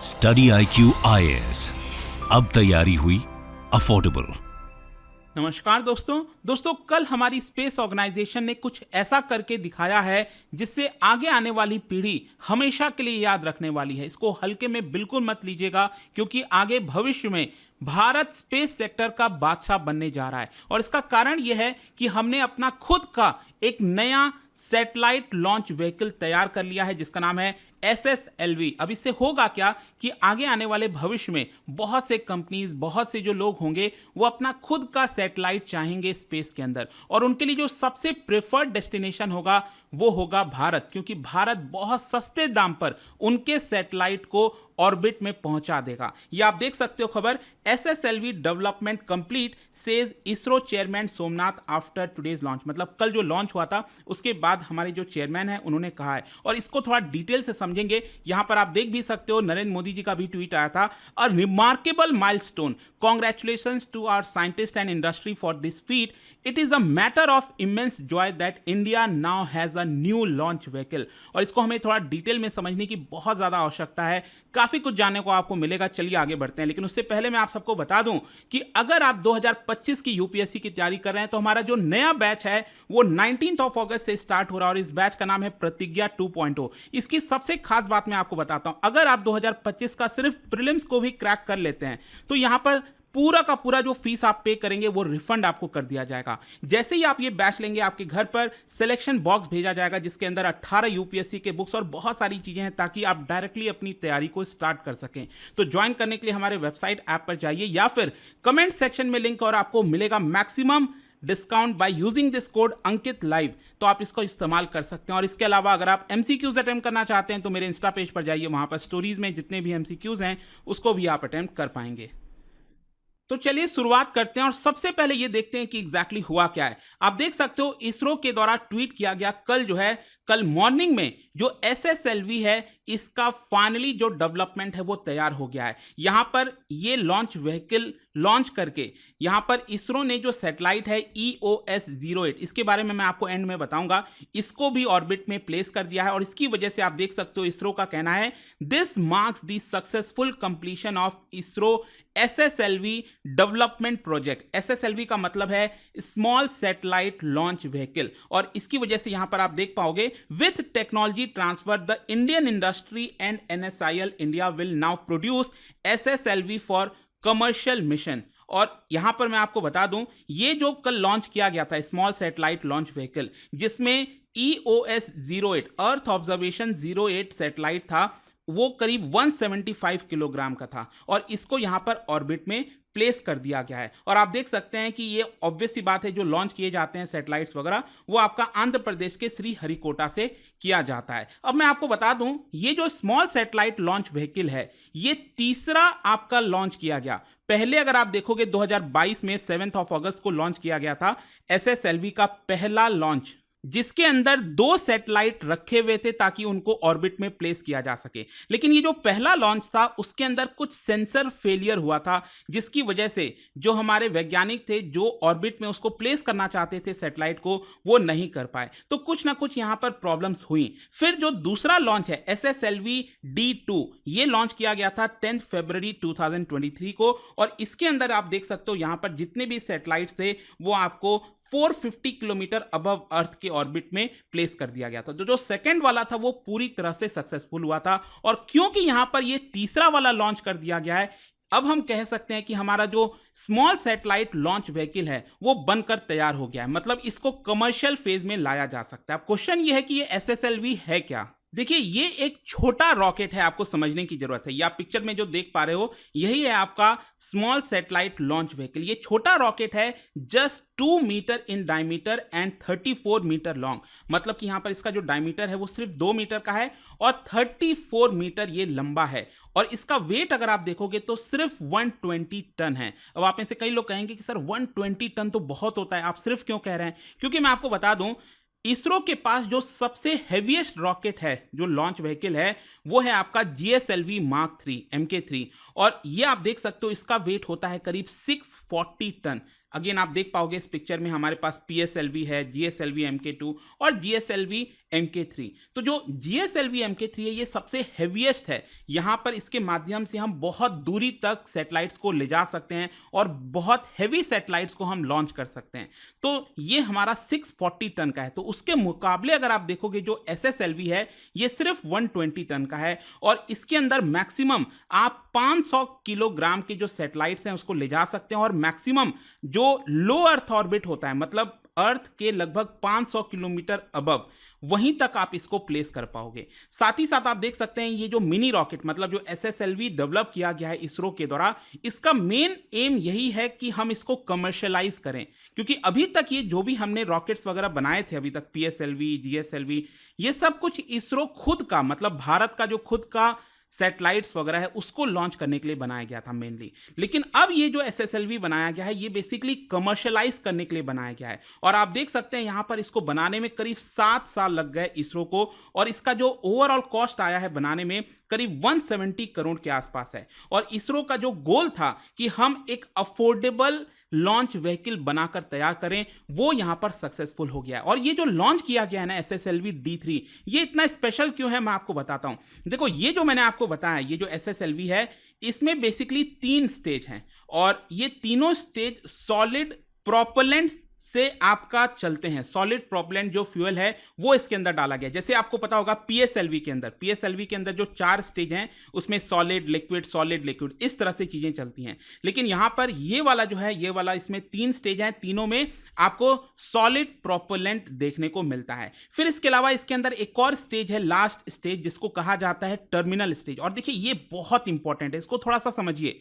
Study IQ IAS, अब तैयारी हुई अफोर्डेबल। नमस्कार दोस्तों कल हमारी स्पेस ऑर्गेनाइजेशन ने कुछ ऐसा करके दिखाया है जिससे आगे आने वाली पीढ़ी हमेशा के लिए याद रखने वाली है। इसको हल्के में बिल्कुल मत लीजिएगा, क्योंकि आगे भविष्य में भारत स्पेस सेक्टर का बादशाह बनने जा रहा है। और इसका कारण यह है कि हमने अपना खुद का एक नया सैटेलाइट लॉन्च व्हीकल तैयार कर लिया है जिसका नाम है SSLV। अब इससे होगा क्या कि आगे आने वाले भविष्य में बहुत से कंपनीज, बहुत से जो लोग होंगे वो अपना खुद का सैटेलाइट चाहेंगे स्पेस के अंदर, और उनके लिए जो सबसे प्रेफर्ड डेस्टिनेशन होगा वो होगा भारत, क्योंकि भारत बहुत सस्ते दाम पर उनके सैटेलाइट को ऑर्बिट में पहुंचा देगा। ये आप देख सकते हो खबर, SSLV development complete says ISRO chairman Somnath after today's launch. मतलब कल जो लॉन्च हुआ था उसके बाद हमारे जो चेयरमैन है उन्होंने कहा है, और इसको थोड़ा डिटेल से समझेंगे। यहां पर आप देख भी सकते हो, नरेंद्र मोदी जी का भी ट्वीट आया था, a remarkable milestone, congratulations to our scientist and industry for this feat, it is a matter of immense joy that India now has a new launch vehicle. और इसको हमें थोड़ा डिटेल में समझने की बहुत ज्यादा आवश्यकता है, काफी कुछ जानने को आपको मिलेगा। चलिए आगे बढ़ते हैं, लेकिन उससे पहले मैं आप सबको बता दूं कि अगर आप 2025 की यूपीएससी की तैयारी कर रहे हैं तो हमारा जो नया बैच है वो 19 अगस्त से स्टार्ट हो रहा है, और इस बैच का नाम है प्रतिज्ञा 2.0। इसकी सबसे खास बात मैं आपको बताता हूं, अगर आप 2025 का सिर्फ प्रीलिम्स को भी क्रैक कर लेते हैं तो यहां पर पूरा का पूरा जो फीस आप पे करेंगे वो रिफंड आपको कर दिया जाएगा। जैसे ही आप ये बैच लेंगे आपके घर पर सिलेक्शन बॉक्स भेजा जाएगा जिसके अंदर 18 यूपीएससी के बुक्स और बहुत सारी चीजें हैं, ताकि आप डायरेक्टली अपनी तैयारी को स्टार्ट कर सकें। तो ज्वाइन करने के लिए हमारे वेबसाइट ऐप पर जाइए या फिर कमेंट सेक्शन में लिंक, और आपको मिलेगा maximum discount by using this code Ankit live. तो आप इसको इस्तेमाल कर सकते हैं। और इसके अलावा अगर आप MCQs अटेम्प्ट करना चाहते हैं तो मेरे इंस्टा पेज पर जाइए, वहां पर स्टोरीज में जितने भी MCQs हैं उसको भी आप अटेम्प्ट कर पाएंगे। तो चलिए शुरुआत करते हैं, और सबसे पहले ये देखते हैं कि एग्जैक्टली हुआ क्या है। आप देख सकते हो इसरो के द्वारा ट्वीट किया गया कल मॉर्निंग में जो SSLV है इसका फाइनली जो डेवलपमेंट है वो तैयार हो गया है। यहां पर ये लॉन्च व्हीकल लॉन्च करके यहां पर इसरो ने जो सैटेलाइट है EOS-08, इसके बारे में मैं आपको एंड में बताऊंगा, इसको भी ऑर्बिट में प्लेस कर दिया है। और इसकी वजह से आप देख सकते हो इसरो का कहना है, this marks the successful completion of ISRO SSLV development project. SSLV का मतलब है स्मॉल सैटेलाइट लॉन्च व्हीकल, और इसकी वजह से यहां पर आप देख पाओगे, with technology transfer the Indian industry and NSIL India will now produce SSLV for commercial mission. और यहां पर मैं आपको बता दूं, ये जो कल लॉन्च किया गया था स्मॉल सैटेलाइट लॉन्च व्हीकल, जिसमें EOS-08 अर्थ ऑब्जर्वेशन 08 सैटेलाइट था, वो करीब 175 किलोग्राम का था, और इसको यहां पर ऑर्बिट में प्लेस कर दिया गया है। और आप देख सकते हैं कि ये ऑब्वियस सी बात है, जो लॉन्च किए जाते हैं सैटेलाइट्स वगैरह वो आपका आंध्र प्रदेश के श्री हरिकोटा से किया जाता है। अब मैं आपको बता दूं, ये जो स्मॉल सैटेलाइट लॉन्च व्हीकल है ये तीसरा आपका लॉन्च किया गया। पहले अगर आप देखोगे 2022 में 7 अगस्त को लॉन्च किया गया था SSLV का पहला लॉन्च, जिसके अंदर 2 सैटेलाइट रखे हुए थे ताकि उनको ऑर्बिट में प्लेस किया जा सके। लेकिन ये जो पहला लॉन्च था उसके अंदर कुछ सेंसर फेलियर हुआ था, जिसकी वजह से जो हमारे वैज्ञानिक थे जो ऑर्बिट में उसको प्लेस करना चाहते थे सैटेलाइट को, वो नहीं कर पाए। तो कुछ ना कुछ यहां पर प्रॉब्लम्स हुई। फिर जो दूसरा लॉन्च है SSLV D2, ये लॉन्च किया गया था 10 फरवरी 2023 को, और इसके अंदर आप देख सकते हो यहां पर जितने भी सैटेलाइट्स थे वो आपको 450 किलोमीटर अबव अर्थ के ऑर्बिट में प्लेस कर दिया गया था। जो सेकंड वाला था वो पूरी तरह से सक्सेसफुल हुआ था, और क्योंकि यहां पर ये तीसरा वाला लॉन्च कर दिया गया है, अब हम कह सकते हैं कि हमारा जो स्मॉल सैटेलाइट लॉन्च व्हीकल है वो बनकर तैयार हो गया है। मतलब इसको कमर्शियल फेज में लाया जा सकता है। अब क्वेश्चन ये है कि ये SSLV है क्या। देखिए, ये एक छोटा रॉकेट है, आपको समझने की जरूरत है। ये आप पिक्चर में जो देख पा रहे हो यही है आपका स्मॉल सैटेलाइट लॉन्च व्हीकल। ये छोटा रॉकेट है, just 2 metre in diameter and 34 metre long. मतलब कि यहां पर इसका जो डायमीटर है वो सिर्फ 2 मीटर का है और 34 मीटर ये लंबा है, और इसका वेट अगर आप देखोगे तो सिर्फ 120 टन है। अब आप में से कई लोग कहेंगे कि सर 120 टन तो बहुत होता है, आप सिर्फ क्यों कह रहे हैं? क्योंकि मैं आपको बता दूं, इसरो के पास जो सबसे हैवीएस्ट रॉकेट है, जो लॉन्च व्हीकल है, वो है आपका GSLV Mark 3 MK3, और ये आप देख सकते हो इसका वेट होता है करीब 640 टन। अगेन आप देख पाओगे इस पिक्चर में हमारे पास PSLV है, GSLV Mk2 और GSLV Mk3। तो जो GSLV Mk3 है ये सबसे हेवीएस्ट है। यहाँ पर इसके माध्यम से हम बहुत दूरी तक सैटेलाइट्स को ले जा सकते हैं और बहुत हेवी सैटेलाइट्स को हम लॉन्च कर सकते हैं। तो ये हमारा 640 टन का है। तो उसके मुकाबले अगर आप देखोगे जो SSLV है ये सिर्फ 120 टन का है और इसके अंदर मैक्सिमम आप 500 किलोग्राम के जो सैटेलाइट्स हैं उसको ले जा सकते हैं और मैक्सिमम जो लो अर्थ ऑर्बिट होता है, मतलब अर्थ के लगभग 500 किलोमीटर अबव, वहीं तक आप इसको प्लेस कर पाओगे। साथ ही साथ आप देख सकते हैं ये जो मिनी रॉकेट, मतलब जो SSLV डेवलप किया गया है इसरो के द्वारा, इसका मेन एम यही है कि हम इसको कमर्शियलाइज करें। क्योंकि अभी तक ये जो भी हमने रॉकेट्स वगैरह बनाए थे अभी तक, PSLV, GSLV, ये सब कुछ इसरो खुद का, मतलब भारत का जो खुद का सैटेलाइट्स वगैरह है उसको लॉन्च करने के लिए बनाया गया था मेनली। लेकिन अब ये जो SSLV बनाया गया है ये बेसिकली कमर्शियलाइज करने के लिए बनाया गया है और आप देख सकते हैं यहाँ पर इसको बनाने में करीब 7 साल लग गए इसरो को और इसका जो ओवरऑल कॉस्ट आया है बनाने में करीब 170 करोड़ के आसपास है। और इसरो का जो गोल था कि हम एक अफोर्डेबल लॉन्च व्हीकल बनाकर तैयार करें, वो यहां पर सक्सेसफुल हो गया। और ये जो लॉन्च किया गया है ना SSLV D3, ये इतना स्पेशल क्यों है मैं आपको बताता हूं। देखो ये जो मैंने आपको बताया, ये जो SSLV है इसमें बेसिकली 3 स्टेज हैं और ये तीनों स्टेज सॉलिड प्रोपेलेंट से आपका चलते हैं। सॉलिड प्रोपेलेंट जो फ्यूल है वो इसके अंदर डाला गया। जैसे आपको पता होगा PSLV के अंदर जो 4 स्टेज हैं उसमें सॉलिड लिक्विड इस तरह से चीजें चलती हैं। लेकिन यहां पर ये वाला जो है, ये वाला, इसमें 3 स्टेज हैं, तीनों में आपको सॉलिड प्रोपेलेंट देखने को मिलता है। फिर इसके अलावा इसके अंदर एक और स्टेज है, लास्ट स्टेज, जिसको कहा जाता है टर्मिनल स्टेज। और देखिए ये बहुत इंपॉर्टेंट है, इसको थोड़ा सा समझिए।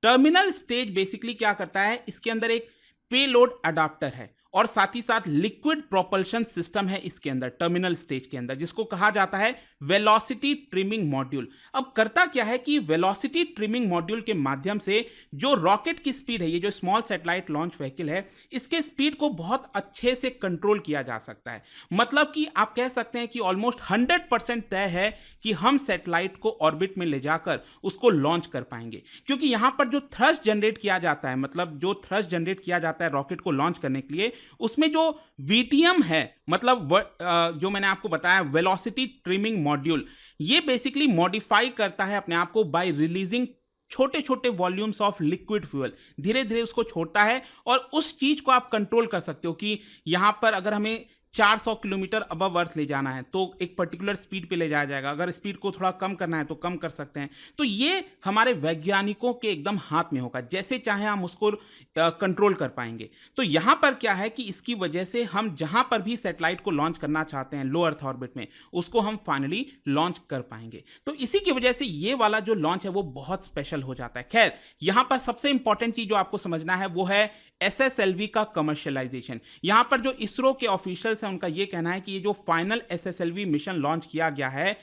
टर्मिनल स्टेज बेसिकली क्या करता है, इसके अंदर एक पेलोड अडाप्टर है और साथ ही साथ लिक्विड प्रोपल्शन सिस्टम है इसके अंदर, टर्मिनल स्टेज के अंदर, जिसको कहा जाता है वेलोसिटी ट्रिमिंग मॉड्यूल। अब करता क्या है कि वेलोसिटी ट्रिमिंग मॉड्यूल के माध्यम से जो रॉकेट की स्पीड है, ये जो स्मॉल सैटेलाइट लॉन्च व्हीकल है, इसके स्पीड को बहुत अच्छे से कंट्रोल किया जा सकता है। मतलब कि आप कह सकते हैं कि ऑलमोस्ट 100% तय है कि हम सैटेलाइट को ऑर्बिट में ले जाकर उसको लॉन्च कर पाएंगे। क्योंकि यहां पर जो थ्रस्ट जनरेट किया जाता है, मतलब जो थ्रस्ट जनरेट किया जाता है रॉकेट को लॉन्च करने के लिए, उसमें जो VTM है, मतलब जो मैंने आपको बताया वेलोसिटी ट्रिमिंग मॉड्यूल, ये बेसिकली मॉडिफाई करता है अपने आप को बाय रिलीजिंग छोटे छोटे वॉल्यूम्स ऑफ लिक्विड फ्यूल। धीरे धीरे उसको छोड़ता है और उस चीज को आप कंट्रोल कर सकते हो कि यहां पर अगर हमें 400 किलोमीटर अबव अर्थ ले जाना है तो एक पर्टिकुलर स्पीड पे ले जाया जाएगा, अगर स्पीड को थोड़ा कम करना है तो कम कर सकते हैं। तो ये हमारे वैज्ञानिकों के एकदम हाथ में होगा, जैसे चाहे हम उसको कंट्रोल कर पाएंगे। तो यहां पर क्या है कि इसकी वजह से हम जहां पर भी सैटेलाइट को लॉन्च करना चाहते हैं लो अर्थ ऑर्बिट में, उसको हम फाइनली लॉन्च कर पाएंगे। तो इसी की वजह से ये वाला जो लॉन्च है वो बहुत स्पेशल हो जाता है। खैर, यहां पर सबसे इंपॉर्टेंट चीज जो आपको समझना है वो है SSLV का कमर्शियलाइजेशन। यहां पर जो इसरो के ऑफिशियल्स हैं उनका यह कहना है कि ये जो फाइनल SSLV मिशन लॉन्च किया गया है,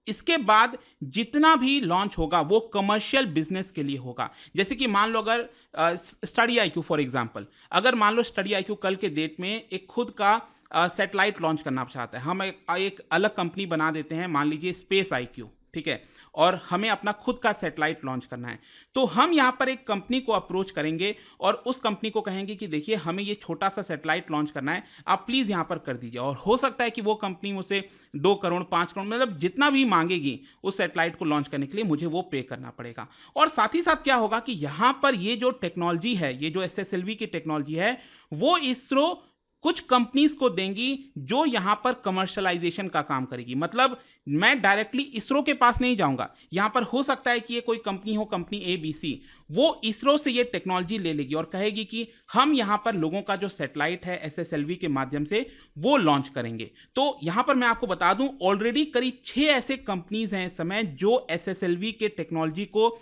इसके बाद जितना भी लॉन्च होगा वो कमर्शियल बिजनेस के लिए होगा। जैसे कि मान लो अगर स्टडी IQ फॉर एग्जांपल, अगर मान लो स्टडी IQ कल के डेट में एक खुद का सैटेलाइट लॉन्च करना चाहता है, हम एक अलग कंपनी बना देते हैं, मान लीजिए स्पेस IQ, ठीक है, और हमें अपना खुद का सैटेलाइट लॉन्च करना है, तो हम यहां पर एक कंपनी को अप्रोच करेंगे और उस कंपनी को कहेंगे कि देखिए हमें ये छोटा सा सैटेलाइट लॉन्च करना है, आप प्लीज यहां पर कर दीजिए। और हो सकता है कि वो कंपनी मुझसे 2 करोड़ 5 करोड़, मतलब जितना भी मांगेगी उस सैटेलाइट को लॉन्च करने के लिए मुझे वो पे करना पड़ेगा। और साथ ही साथ क्या होगा कि यहां पर ये जो टेक्नोलॉजी है, ये जो SSLV की टेक्नोलॉजी है, वो इसरो कुछ कंपनीज को देंगी जो यहां पर कमर्शियलाइजेशन का काम करेगी। मतलब मैं डायरेक्टली इसरो के पास नहीं जाऊंगा, यहां पर हो सकता है कि ये कोई कंपनी हो, कंपनी ABC, वो इसरो से ये टेक्नोलॉजी ले लेगी और कहेगी कि हम यहां पर लोगों का जो सैटेलाइट है SSLV के माध्यम से वो लॉन्च करेंगे। तो यहां पर मैं आपको बता दूं ऑलरेडी करीब 6 ऐसे कंपनीज हैं इस समय जो SSLV के टेक्नोलॉजी को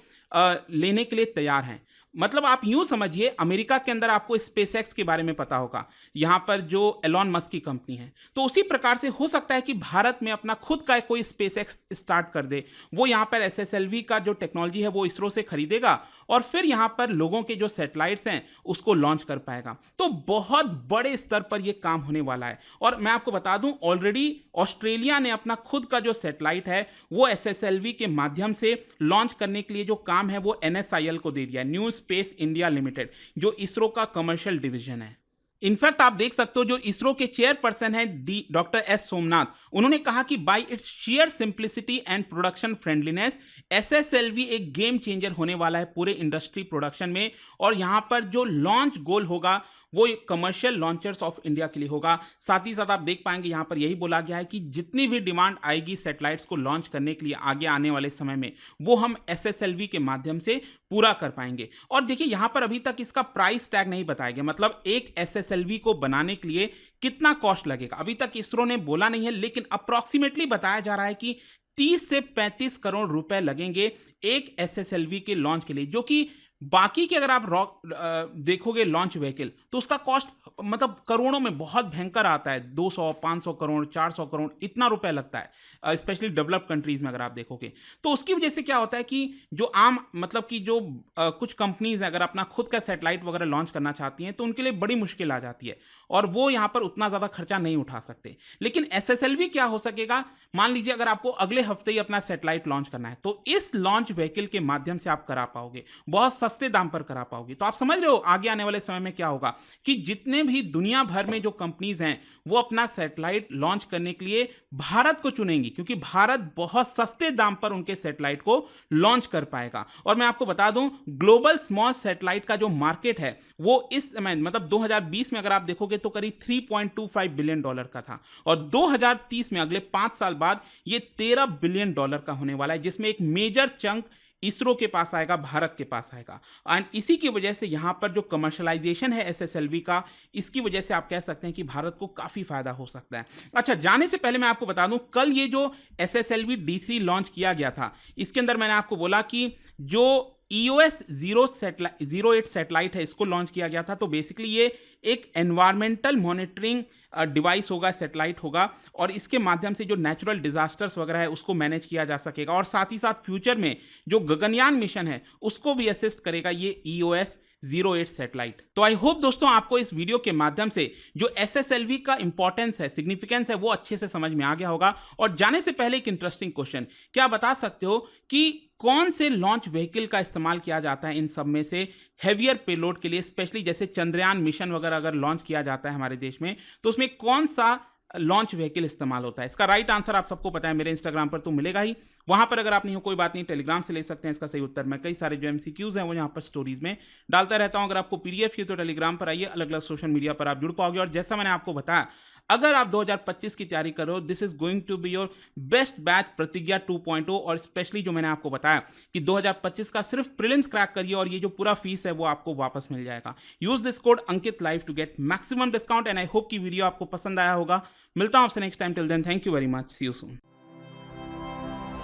लेने के लिए तैयार हैं। मतलब आप यूं समझिए, अमेरिका के अंदर आपको SpaceX के बारे में पता होगा, यहां पर जो एलॉन मस्क की कंपनी है, तो उसी प्रकार से हो सकता है कि भारत में अपना खुद का कोई SpaceX स्टार्ट कर दे। वो यहां पर SSLV का जो टेक्नोलॉजी है वो इसरो से खरीदेगा और फिर यहां पर लोगों के जो सैटेलाइट्स हैं उसको लॉन्च कर पाएगा। तो बहुत बड़े स्तर पर यह काम होने वाला है। और मैं आपको बता दूं ऑलरेडी ऑस्ट्रेलिया ने अपना खुद का जो सैटेलाइट है वो SSLV के माध्यम से लॉन्च करने के लिए जो काम है वो NSIL को दे दिया, न्यू स्पेस इंडिया लिमिटेड, जो इसरो का कमर्शियल डिवीजन है। इनफैक्ट आप देख सकते हो जो इसरो के चेयरपर्सन है डॉक्टर एस सोमनाथ, उन्होंने कहा कि bye its share simplicity and production friendliness SSLV एक गेम चेंजर होने वाला है पूरे इंडस्ट्री प्रोडक्शन में। और यहां पर जो लॉन्च गोल होगा वो कमर्शियल लॉन्चर्स ऑफ इंडिया के लिए होगा। साथ ही साथ आप देख पाएंगे यहां पर यही बोला गया है कि जितनी भी डिमांड आएगी सैटेलाइट्स को लॉन्च करने के लिए आगे आने वाले समय में, वो हम एसएसएलवी के माध्यम से पूरा कर पाएंगे। और देखिए यहां पर अभी तक इसका प्राइस टैग नहीं बताया गया, मतलब एक एसएसएलवी को बनाने के लिए कितना कॉस्ट लगेगा अभी तक इसरो ने बोला नहीं है, लेकिन अप्रॉक्सीमेटली बताया जा रहा है कि 30 से 35 करोड़ रुपए लगेंगे एक एसएसएलवी के लॉन्च के लिए, जो कि बाकी के अगर आप देखोगे लॉन्च व्हीकल तो उसका कॉस्ट मतलब करोड़ों में बहुत भयंकर आता है, 200 500 करोड़ 400 करोड़ इतना रुपए लगता है, स्पेशली डेवलप्ड कंट्रीज में अगर आप देखोगे। तो उसकी वजह से क्या होता है कि जो आम मतलब कि जो कुछ कंपनीज अगर अपना खुद का सैटेलाइट वगैरह लॉन्च करना चाहती हैं तो उनके लिए बड़ी मुश्किल आ जाती है और वो यहाँ पर उतना ज़्यादा खर्चा नहीं उठा सकते। लेकिन एसएसएलवी क्या हो सकेगा, मान लीजिए अगर आपको अगले हफ्ते ही अपना सैटेलाइट लॉन्च करना है तो इस लॉन्च व्हीकल के माध्यम से आप करा पाओगे, बहुत सस्ते दाम पर करा पाओगे। तो आप समझ रहे हो आगे आने वाले समय में क्या होगा कि जितने भी दुनिया भर में जो कंपनीज हैं वो अपना सैटेलाइट लॉन्च करने के लिए भारत को चुनेंगी, क्योंकि भारत बहुत सस्ते दाम पर उनके सैटेलाइट को लॉन्च कर पाएगा। और मैं आपको बता दूं ग्लोबल स्मॉल सैटेलाइट का जो मार्केट है वो इस समय मतलब 2020 में अगर आप देखोगे तो करीब $3.25 बिलियन का था और 2030 में अगले 5 साल बाद ये $13 बिलियन का होने वाला है, जिसमें एक मेजर चंक इसरो के पास आएगा, भारत के पास आएगा। एंड इसी की वजह से यहां पर जो कमर्शलाइजेशन है एसएसएलवी का, इसकी वजह से आप कह सकते हैं कि भारत को काफी फायदा हो सकता है। अच्छा, जाने से पहले मैं आपको बता दूं कल ये जो एसएसएलवी D3 लॉन्च किया गया था, इसके अंदर मैंने आपको बोला कि जो EOS 08 सैटेलाइट है इसको लॉन्च किया गया था। तो बेसिकली ये एक एनवायरमेंटल मॉनिटरिंग डिवाइस होगा, सैटेलाइट होगा, और इसके माध्यम से जो नेचुरल डिजास्टर्स वगैरह है उसको मैनेज किया जा सकेगा और साथ ही साथ फ्यूचर में जो गगनयान मिशन है उसको भी असिस्ट करेगा ये EOS 08 सैटेलाइट। तो आई होप दोस्तों आपको इस वीडियो के माध्यम से जो एसएसएलवी का इंपॉर्टेंस है, सिग्निफिकेंस है, वो अच्छे से समझ में आ गया होगा। और जाने से पहले एक इंटरेस्टिंग क्वेश्चन, क्या बता सकते हो कि कौन से लॉन्च व्हीकल का इस्तेमाल किया जाता है इन सब में से हैवियर पेलोड के लिए, स्पेशली जैसे चंद्रयान मिशन वगैरह अगर लॉन्च किया जाता है हमारे देश में तो उसमें कौन सा लॉन्च व्हीकल इस्तेमाल होता है? इसका राइट आंसर आप सबको पता है, मेरे इंस्टाग्राम पर तो मिलेगा ही, वहां पर अगर आप नहीं हो कोई बात नहीं, टेलीग्राम से ले सकते हैं इसका सही उत्तर। मैं कई सारे जो MCQs हैं वो यहाँ पर स्टोरीज में डालता रहता हूं। अगर आपको PDF चाहिए तो टेलीग्राम पर आइए, अलग अलग सोशल मीडिया पर आप जुड़ पाओगे। और जैसा मैंने आपको बताया, अगर आप 2025 की तैयारी कर रहे हो, this is going to be your best batch Pratigya 2.0। और स्पेशली जो मैंने आपको बताया कि 2025 का सिर्फ प्रीलिम्स क्रैक करिए और ये जो पूरा फीस है वो आपको वापस मिल जाएगा। Use this code Ankit live to get maximum discount. And I hope कि वीडियो आपको पसंद आया होगा। मिलता हूं आपसे next time. Till then thank you very much, see you soon.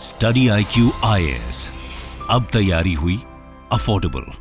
Study IQ IAS, अब तैयारी हुई अफोर्डेबल।